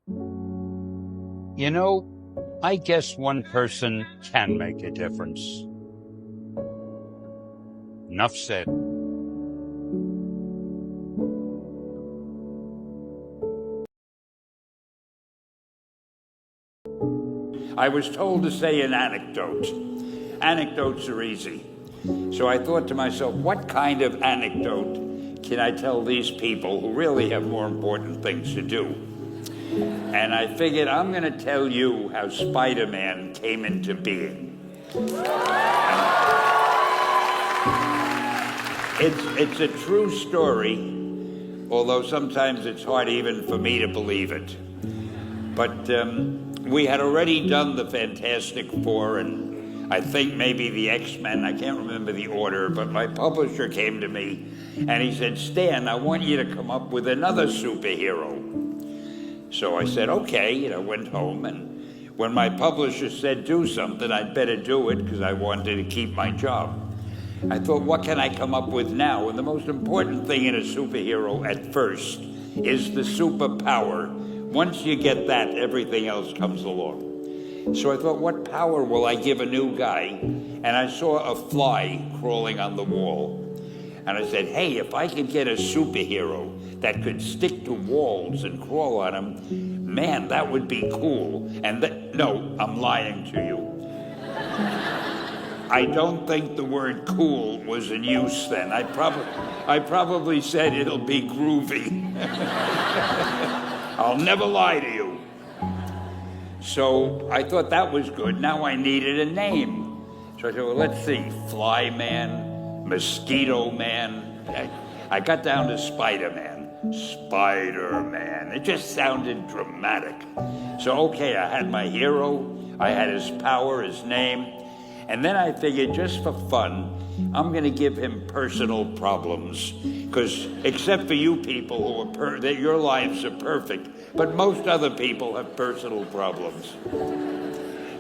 You know, I guess one person can make a difference. Enough said. I was told to say an anecdote. Anecdotes are easy. So I thought to myself, what kind of anecdote can I tell these people who really have more important things to do? And I figured I'm going to tell you how Spider-Man came into being. It's a true story, although sometimes it's hard even for me to believe it. But we had already done the Fantastic Four and I think maybe the X-Men. I can't remember the order, but my publisher came to me and he said, Stan, I want you to come up with another superhero. So I said, okay, and I went home, and when my publisher said do something, I'd better do it because I wanted to keep my job. I thought, what can I come up with now? And the most important thing in a superhero at first is the superpower. Once you get that, everything else comes along. So I thought, what power will I give a new guy? And I saw a fly crawling on the wall. And I said, hey, if I could get a superhero that could stick to walls and crawl on them, man, that would be cool. And no, I'm lying to you. I don't think the word cool was in use then. I probably said it'll be groovy. I'll never lie to you. So I thought that was good. Now I needed a name. So I said, well, let's see, Fly Man, Mosquito Man. I got down to Spider-Man. Spider-Man. It just sounded dramatic. So, okay, I had my hero, I had his power, his name, and then I figured just for fun, I'm going to give him personal problems. Because except for you people that your lives are perfect, but most other people have personal problems.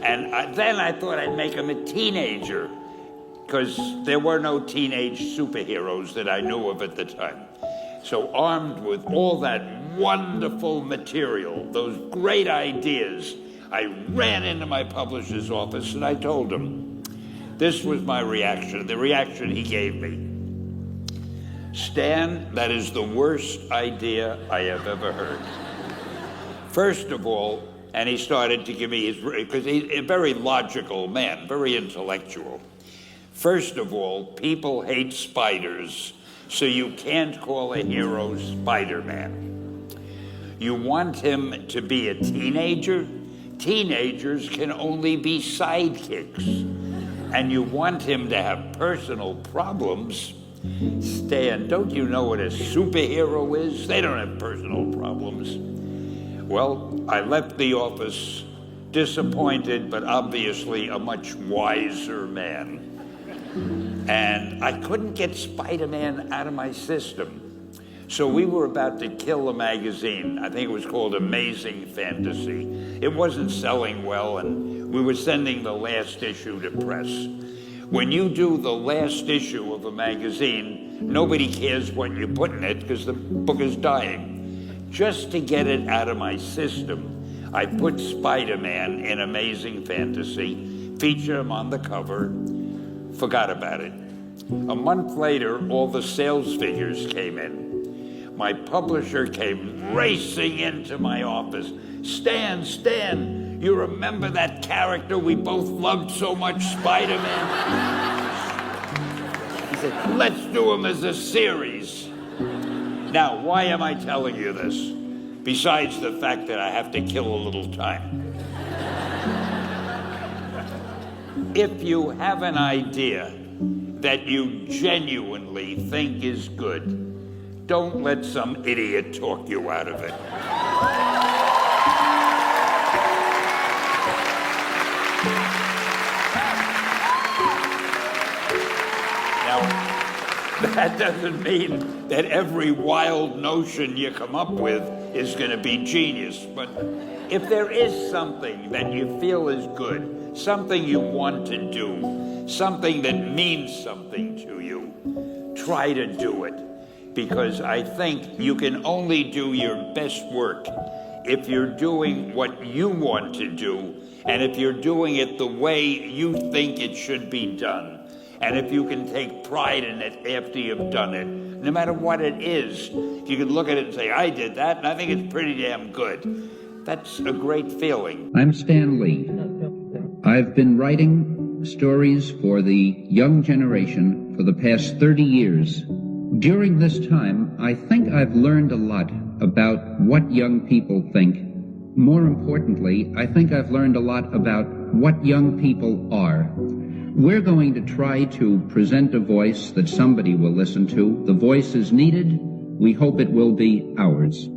And then I thought I'd make him a teenager, because there were no teenage superheroes that I knew of at the time. So armed with all that wonderful material, those great ideas, I ran into my publisher's office and I told him, this was my reaction, the reaction he gave me. Stan, that is the worst idea I have ever heard. First of all, and he started to give me his, because he's a very logical man, very intellectual. First of all, people hate spiders, so you can't call a hero Spider-Man. You want him to be a teenager? Teenagers can only be sidekicks. And you want him to have personal problems? Stan, don't you know what a superhero is? They don't have personal problems. Well, I left the office disappointed, but obviously a much wiser man. And I couldn't get Spider-Man out of my system. So we were about to kill a magazine. I think it was called Amazing Fantasy. It wasn't selling well, and we were sending the last issue to press. When you do the last issue of a magazine, nobody cares what you put in it because the book is dying. Just to get it out of my system, I put Spider-Man in Amazing Fantasy, featured him on the cover, forgot about it. A month later, all the sales figures came in. My publisher came racing into my office. Stan, you remember that character we both loved so much, Spider-Man? He said, let's do him as a series. Now, why am I telling you this? Besides the fact that I have to kill a little time. If you have an idea that you genuinely think is good, don't let some idiot talk you out of it. Now, that doesn't mean that every wild notion you come up with is going to be genius. But if there is something that you feel is good, something you want to do, something that means something to you, try to do it. Because I think you can only do your best work if you're doing what you want to do, and if you're doing it the way you think it should be done, and if you can take pride in it after you've done it, no matter what it is, if you can look at it and say, I did that, and I think it's pretty damn good, that's a great feeling. I'm Stan Lee. I've been writing stories for the young generation for the past 30 years. During this time, I think I've learned a lot about what young people think. More importantly, I think I've learned a lot about what young people are. We're going to try to present a voice that somebody will listen to. The voice is needed. We hope it will be ours.